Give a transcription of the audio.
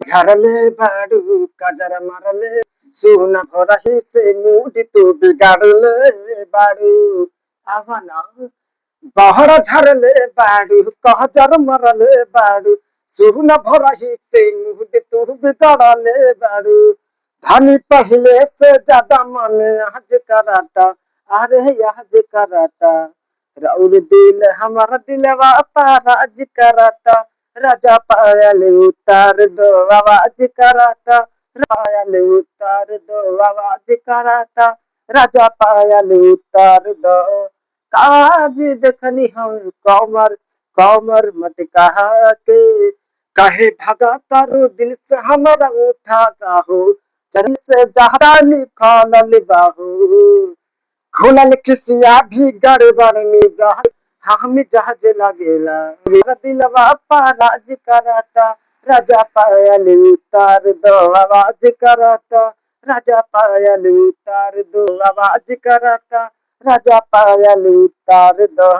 झरले बाड़ू कजर मरले सुन भरही से मूड तू बिगाड़ले बाड़ू आवना बहर झरले बाड़ू कहजर मरले बाड़ू सुन भरही से मूड तू बिगाड़ले बाड़ू धनी पहले से ज्यादा मन आज कराता अरे आज कराता रउर दिल हमारा दिलवा पाराज कराता राजा पायल उतार दो आवाज कराता पायल उतार दो आवाज कराता राजा पायल उतार दो काज देखनी हम कमर कमर मटका के कहे भगा तारो दिल से हमारा उठा हो चल से ज्यादा निकाल बाहू खुलल किसिया भी गड़बड़ में जहाज हम जहाज लगेला मेरा दिलवा पाराज कराता राजा पायल उतार दो आवाज कराता राजा पायल उतार दो आवाज कराता राजा पायल उतार दो।